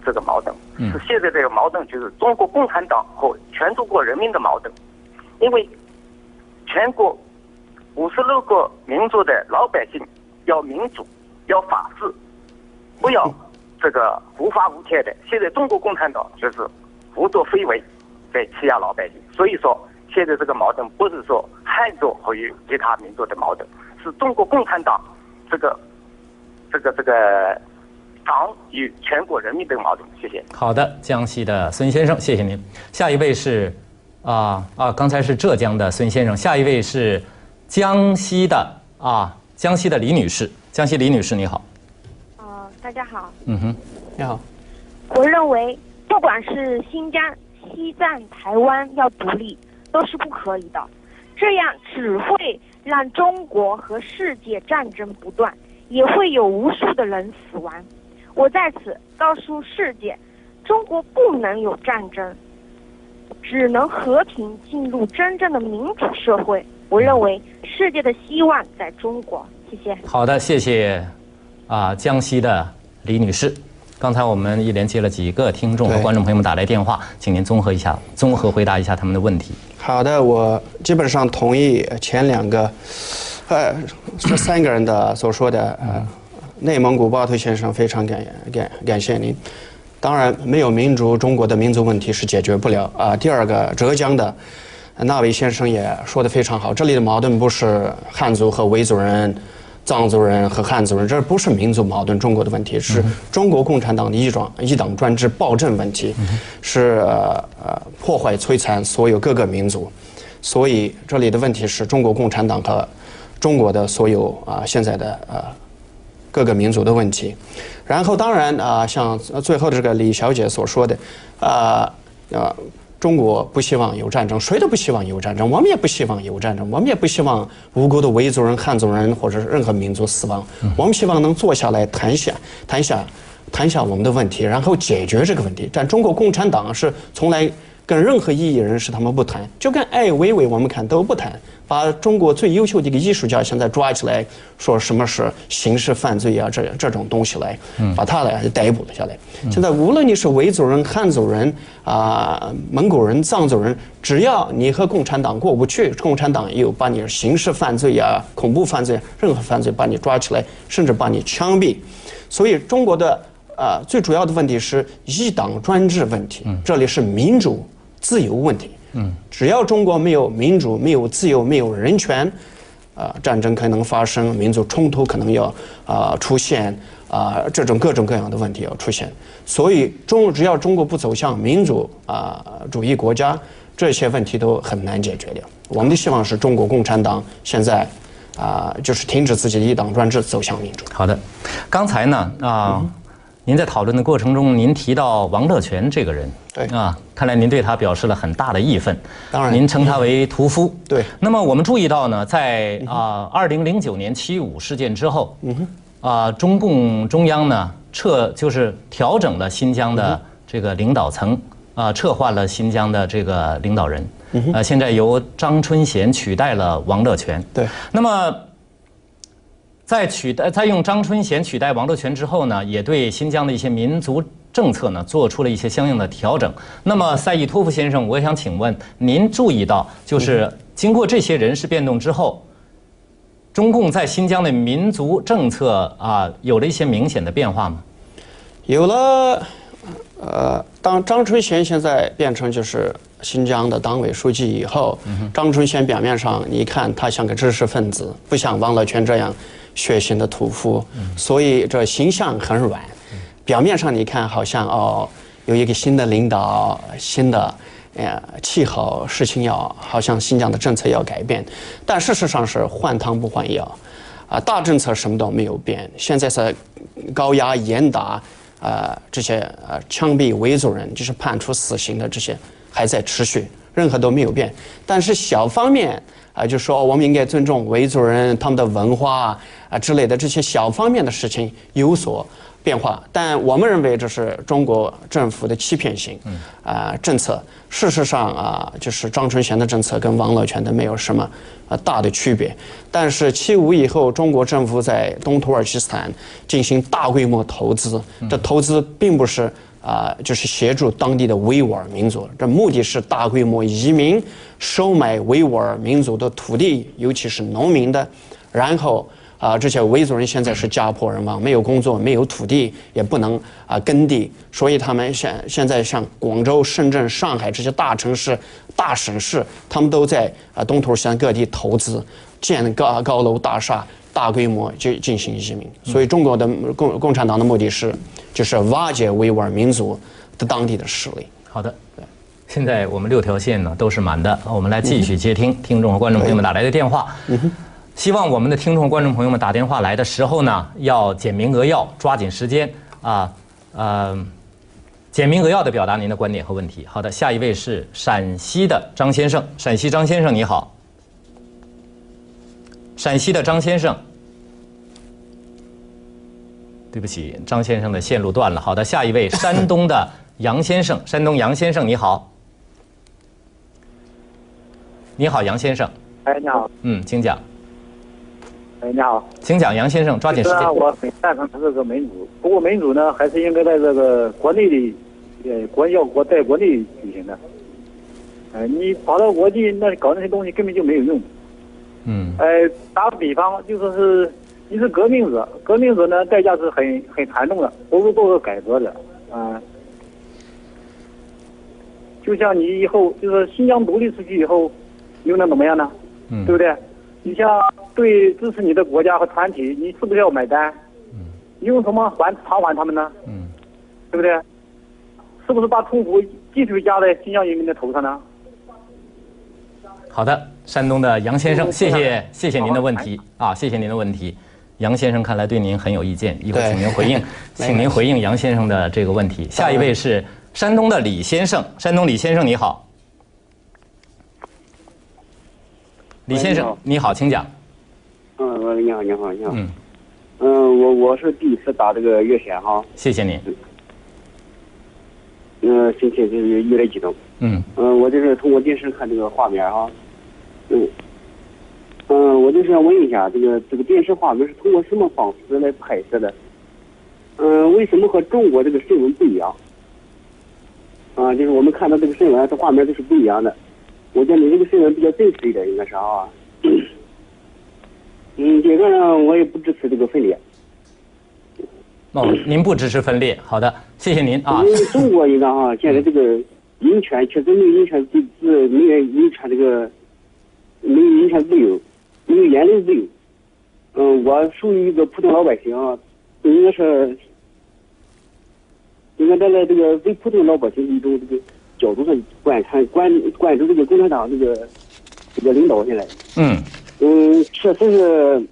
这个矛盾，是现在这个矛盾就是中国共产党和全中国人民的矛盾，因为全国56个民族的老百姓要民主，要法治，不要这个无法无天的。现在中国共产党就是胡作非为，在欺压老百姓。所以说，现在这个矛盾不是说汉族和与其他民族的矛盾，是中国共产党这个党与全国人民的矛盾。谢谢。好的，江西的孙先生，谢谢您。下一位是刚才是浙江的孙先生，下一位是江西的李女士。江西李女士，你好。大家好。你好。我认为，不管是新疆、西藏、台湾要独立，都是不可以的。这样只会让中国和世界战争不断，也会有无数的人死亡。我在此告诉世界，中国不能有战争，只能和平进入真正的民主社会。我认为世界的希望在中国。谢谢。好的，谢谢江西的李女士。刚才我们一连接了几个听众和观众朋友们打来电话，请您综合回答一下他们的问题。好的，我基本上同意前两个，这三个人的所说的。内蒙古巴图先生，非常感谢您。当然，没有民主，中国的民族问题是解决不了啊。第二个，浙江的那位先生也说得非常好，这里的矛盾不是汉族和维族人、藏族人和汉族人，这不是民族矛盾，中国的问题是中国共产党的一党专制暴政问题，是破坏摧残所有各个民族。所以这里的问题是中国共产党和中国的所有现在的各个民族的问题。然后当然像最后这个李小姐所说的中国不希望有战争，谁都不希望有战争，我们也不希望有战争，我们也不希望无辜的维族人、汉族人或者是任何民族死亡。我们希望能坐下来谈一下我们的问题，然后解决这个问题。但中国共产党是从来跟任何异议人士他们不谈，就跟艾薇薇我们看都不谈，把中国最优秀的一个艺术家现在抓起来，说什么是刑事犯罪啊，这种东西来，把他来逮捕了下来。现在无论你是维族人、汉族人蒙古人、藏族人，只要你和共产党过不去，共产党又把你刑事犯罪啊、恐怖犯罪、任何犯罪把你抓起来，甚至把你枪毙。所以中国的最主要的问题是一党专制问题，这里是民主自由问题。只要中国没有民主、没有自由、没有人权，战争可能发生，民族冲突可能要出现，这种各种各样的问题要出现。所以只要中国不走向民主主义国家，这些问题都很难解决掉。我们的希望是中国共产党现在就是停止自己的一党专制，走向民主。好的，刚才呢您在讨论的过程中，您提到王乐泉这个人，对看来您对他表示了很大的义愤。当然，您称他为屠夫。对。那么我们注意到呢，在2009年7.15事件之后，中共中央呢就是调整了新疆的这个领导层，撤换了新疆的这个领导人，现在由张春贤取代了王乐泉。对。那么在用张春贤取代王乐泉之后呢，也对新疆的一些民族政策呢做出了一些相应的调整。那么赛义托夫先生，我想请问您注意到，就是经过这些人事变动之后，中共在新疆的民族政策有了一些明显的变化吗？有了，当张春贤现在变成就是新疆的党委书记以后，张春贤表面上你看他像个知识分子，不像王乐泉这样血腥的屠夫，所以这形象很软。表面上你看好像有一个新的领导、新的气候，事情好像新疆的政策要改变，但事实上是换汤不换药，大政策什么都没有变。现在是高压严打这些枪毙维族人，就是判处死刑的这些还在持续，任何都没有变。但是小方面就说我们应该尊重维族人他们的文化之类的这些小方面的事情有所变化，但我们认为这是中国政府的欺骗性政策。事实上就是张春贤的政策跟王乐泉的没有什么大的区别。但是7.15以后，中国政府在东土耳其斯坦进行大规模投资，这投资并不是就是协助当地的维吾尔民族，这目的是大规模移民，收买维吾尔民族的土地，尤其是农民的，然后这些维族人现在是家破人亡，没有工作，没有土地，也不能耕地，所以他们现在像广州、深圳、上海这些大城市、大省市，他们都在东土西各地投资建高楼大厦，大规模就进行移民。所以中国的共产党的目的就是瓦解维吾尔民族的当地的势力。好的，现在我们6条线呢都是满的，我们来继续接听听众和观众朋友们打来的电话。希望我们的听众和观众朋友们打电话来的时候呢，要简明扼要，抓紧时间简明扼要地表达您的观点和问题。好的，下一位是陕西的张先生，陕西张先生你好。陕西的张先生，对不起，张先生的线路断了。好的，下一位山东的杨先生，山东杨先生你好。你好，杨先生。哎，你好。请讲。哎，你好，请讲，杨先生，抓紧时间。我很赞成这个民主，不过民主呢，还是应该在这个国内的，在国内举行的。你跑到国际那搞那些东西根本就没有用。打个比方，就说是你是革命者，革命者呢代价是很惨重的，不是做个改革者，就像你以后就是新疆独立出去以后，又能怎么样呢？对不对？你像对支持你的国家和团体，你是不是要买单？你用什么偿还他们呢？对不对？是不是把痛苦继续加在新疆人民的头上呢？好的，山东的杨先生，谢谢您的问题谢谢您的问题。杨先生看来对您很有意见，一会儿请您回应，请您回应杨先生的这个问题。下一位是山东的李先生，山东李先生你好。李先生你好，请讲。你好。我是第一次打这个热线哈。谢谢您。心情就是有点激动。我就是通过电视看这个画面哈。我就是想问一下，这个电视画面是通过什么方式来拍摄的？为什么和中国这个新闻不一样？就是我们看到这个新闻，这画面都是不一样的。我觉得你这个新闻比较真实一点，应该是这个呢，我也不支持这个分裂。您不支持分裂，好的，谢谢您因为中国应该现在这个人权确实没有人权没有人权这个没有人权自由，没有言论自由。我属于一个普通老百姓应该站在这个为普通老百姓一种这个角度上关注这个共产党这个领导现在。确实是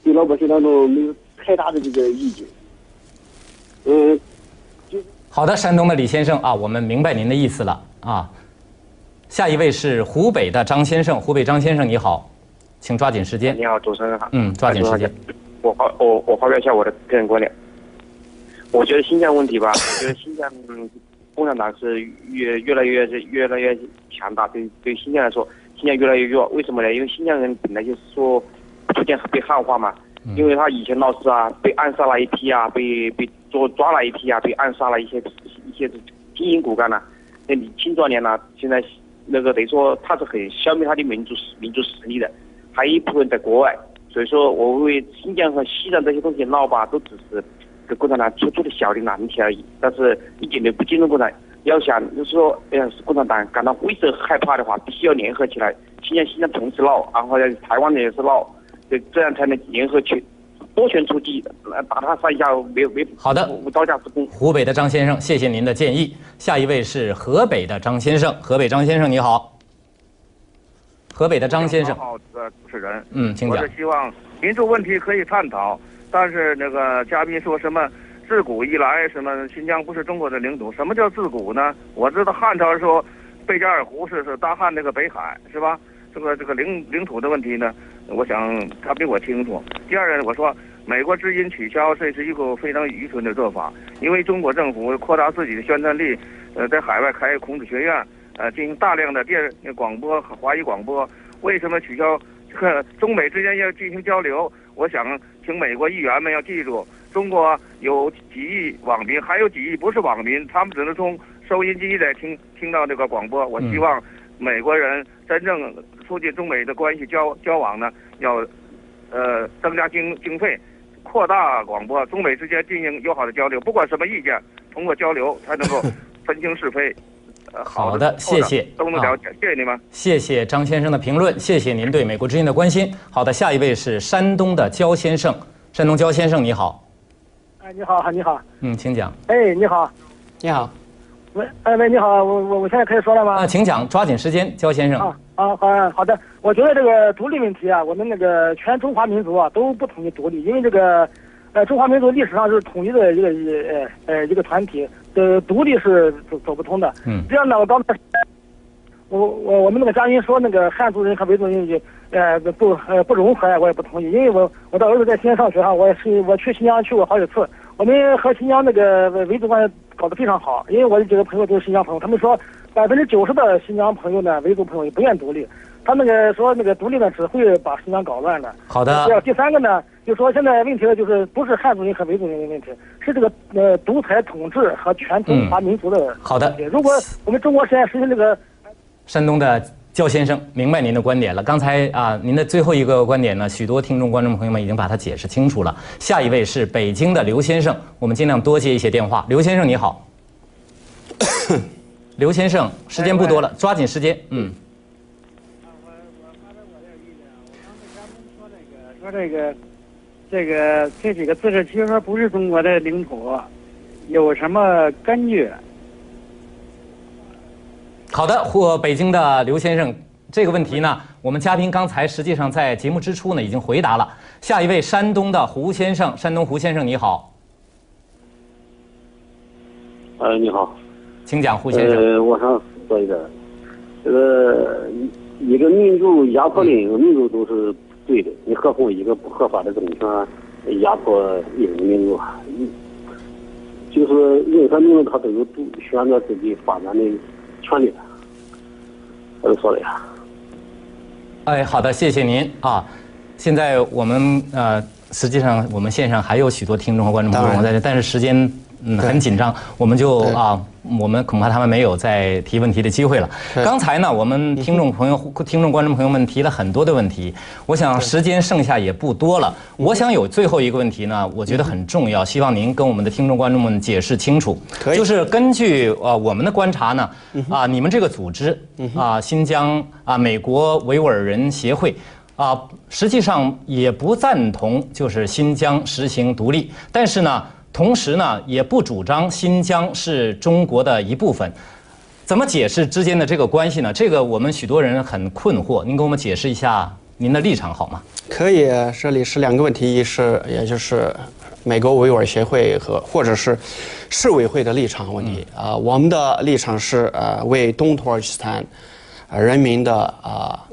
对老百姓当中没有太大的这个意见。好的，山东的李先生我们明白您的意思了下一位是湖北的张先生，湖北张先生你好，请抓紧时间。你好，主持人好。抓紧时间。我发表一下我的个人观点。我觉得新疆问题吧，我觉得新疆共产党是越来越强大，对新疆来说，新疆越来越弱。为什么呢？因为新疆人本来就是说逐渐被汉化嘛。因为他以前闹事被暗杀了一批被抓了一批被暗杀了一些精英骨干那你青壮年现在那个等于说他是很消灭他的民族实力的，还有一部分在国外。所以说我为新疆和西藏这些东西闹吧，都只是给共产党出的小的难题而已，但是一点都不敬重共产党。要想就是说共产党感到灰色害怕的话，必须要联合起来，新疆同时闹，然后台湾的也是闹，这样才能联合去多权出击，打他上下没好的无招架之功。湖北的张先生，谢谢您的建议。下一位是河北的张先生，河北张先生你好。河北的张先生，好的主持人，请讲。我是希望民主问题可以探讨，但是那个嘉宾说什么自古以来什么新疆不是中国的领土，什么叫自古呢？我知道汉朝说贝加尔湖是大汉那个北海是吧？这个领土的问题呢，我想他比我清楚。第二呢，我说美国之音取消，这是一个非常愚蠢的做法，因为中国政府扩大自己的宣传力，在海外开孔子学院，进行大量的广播华语广播。为什么取消？这个中美之间要进行交流，我想请美国议员们要记住，中国有几亿网民，还有几亿不是网民，他们只能从收音机来听到这个广播。我希望美国人真正促进中美的关系交往呢，要增加经费，扩大广播，中美之间进行友好的交流，不管什么意见，通过交流才能够分清是非。好的，谢谢，都能了解，谢谢你们。谢谢张先生的评论，谢谢您对美国之音的关心。好的，下一位是山东的焦先生，山东焦先生你好。哎，你好，你好。请讲。哎，你好。你好。喂，喂，你好，我现在可以说了吗？请讲，抓紧时间，焦先生。好的。我觉得这个独立问题啊，我们那个全中华民族啊都不同意独立，因为这个中华民族历史上是统一的一个团体。独立是走不通的。这样呢，我刚才我们那个嘉宾说那个汉族人和维族人不融合，我也不同意，因为我的儿子在西安上学哈，我去新疆去过好几次，我们和新疆那个维族关系搞得非常好，因为我的几个朋友都是新疆朋友，他们说90%的新疆朋友呢，维族朋友也不愿独立，他那个说那个独立呢只会把新疆搞乱的。好的。第三个呢，就说现在问题呢就是不是汉族人和维族人的问题，是这个独裁统治和全中华民族的问题。好的。如果我们中国现在实行这个，山东的焦先生明白您的观点了。刚才您的最后一个观点呢，许多听众观众朋友们已经把它解释清楚了。下一位是北京的刘先生，我们尽量多接一些电话。刘先生你好。刘先生，时间不多了，抓紧时间。我发表我的意见。我刚才嘉宾说这几个自治区说不是中国的领土，有什么根据？好的，北京的刘先生，这个问题呢，我们嘉宾刚才实际上在节目之初呢已经回答了。下一位，山东的胡先生，山东胡先生你好。你好。请讲，胡先生。我想说一个，一个民主压迫另一个民族都是对的，你何况一个不合法的政权压迫另一个民族，就是任何民族他都有选择自己发展的权利的。我就说了呀。哎，好的，谢谢您啊。现在我们实际上我们线上还有许多听众和观众朋友在这，但是时间很紧张，我们就我们恐怕他们没有再提问题的机会了。刚才呢，我们听众观众朋友们提了很多的问题，我想时间剩下也不多了。我想有最后一个问题呢，我觉得很重要，希望您跟我们的听众观众们解释清楚。就是根据我们的观察呢，你们这个组织新疆美国维吾尔人协会实际上也不赞同就是新疆实行独立，但是呢。同时呢，也不主张新疆是中国的一部分，怎么解释之间的这个关系呢？这个我们许多人很困惑，您给我们解释一下您的立场好吗？可以，这里是两个问题，一是也就是美国维吾尔协会或者是市委会的立场问题我们的立场是为东土耳其斯坦人民的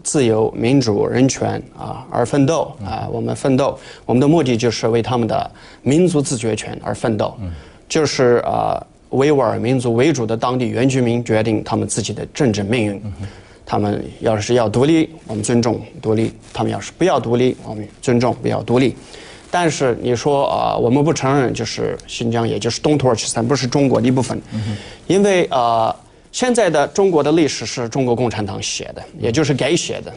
自由、民主、人权而奋斗我们奋斗，我们的目的就是为他们的民族自决权而奋斗，就是维吾尔民族为主的当地原居民决定他们自己的政治命运。他们要是要独立，我们尊重独立；他们要是不要独立，我们尊重不要独立。但是你说我们不承认，就是新疆，也就是东土耳其斯坦不是中国的一部分，因为现在的中国的历史是中国共产党写的，也就是改写的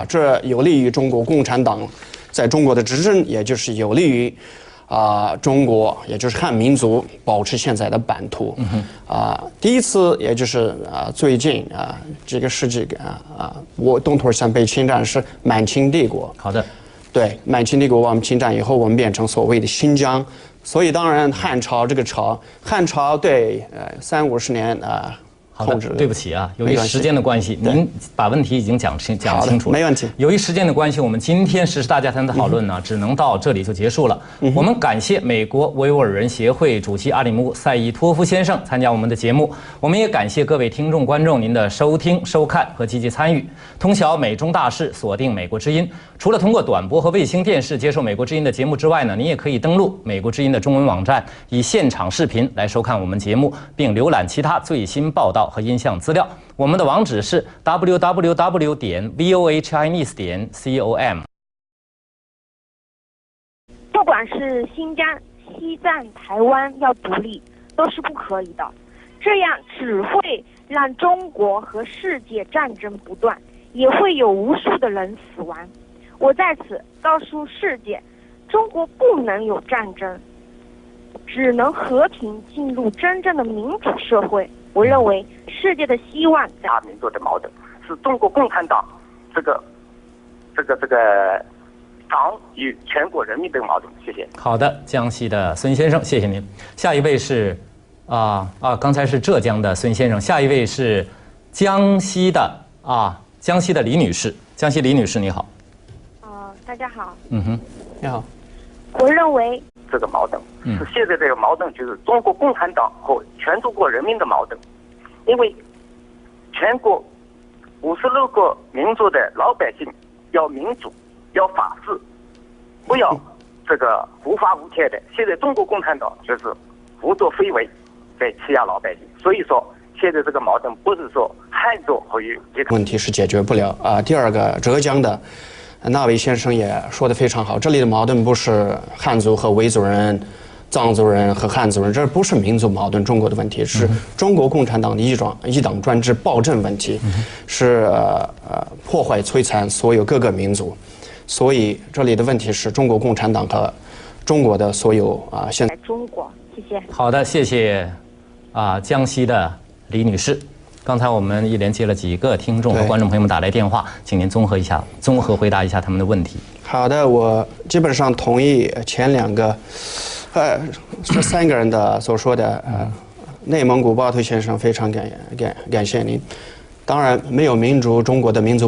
这有利于中国共产党在中国的执政，也就是有利于中国也就是汉民族保持现在的版图第一次也就是最近这个世纪我东土耳其斯坦被侵占是满清帝国。好的。对，满清帝国我们侵占以后，我们变成所谓的新疆，所以当然汉朝对30-50年好的，对不起由于时间的关系，您把问题已经讲清楚了，没问题。由于时间的关系，我们今天时事大家谈的讨论呢，只能到这里就结束了。我们感谢美国维吾尔人协会主席阿里木·赛义托夫先生参加我们的节目，我们也感谢各位听众观众您的收听、收看和积极参与。通晓美中大事，锁定美国之音。除了通过短波和卫星电视接受美国之音的节目之外呢，您也可以登录美国之音的中文网站，以现场视频来收看我们节目，并浏览其他最新报道和音像资料。我们的网址是 www.voachinese.com。不管是新疆、西藏、台湾要独立都是不可以的，这样只会让中国和世界战争不断，也会有无数的人死亡。我在此告诉世界，中国不能有战争，只能和平进入真正的民主社会。我认为世界的希望在民族的矛盾是中国共产党这个党与全国人民的矛盾。谢谢。好的，江西的孙先生，谢谢您。下一位是刚才是浙江的孙先生，下一位是江西的李女士。江西李女士，你好。大家好。你好。我认为这个矛盾是现在这个矛盾就是中国共产党和全中国人民的矛盾，因为全国56个民族的老百姓要民主，要法治，不要这个无法无天的。现在中国共产党就是胡作非为，在欺压老百姓。所以说，现在这个矛盾不是说汉族和其他问题是解决不了啊。第二个，浙江的那位先生也说得非常好，这里的矛盾不是汉族和维族人、藏族人和汉族人，这不是民族矛盾，中国的问题是中国共产党的一党专制暴政问题，是破坏摧残所有各个民族，所以这里的问题是中国共产党和中国的所有现在中国。谢谢。好的，谢谢江西的李女士。刚才我们一连接了几个听众和观众朋友们打来电话，请您综合回答一下他们的问题。好的，我基本上同意前两个，这三个人的所说的。内蒙古包头先生非常感谢您。当然，没有民主，中国的民族。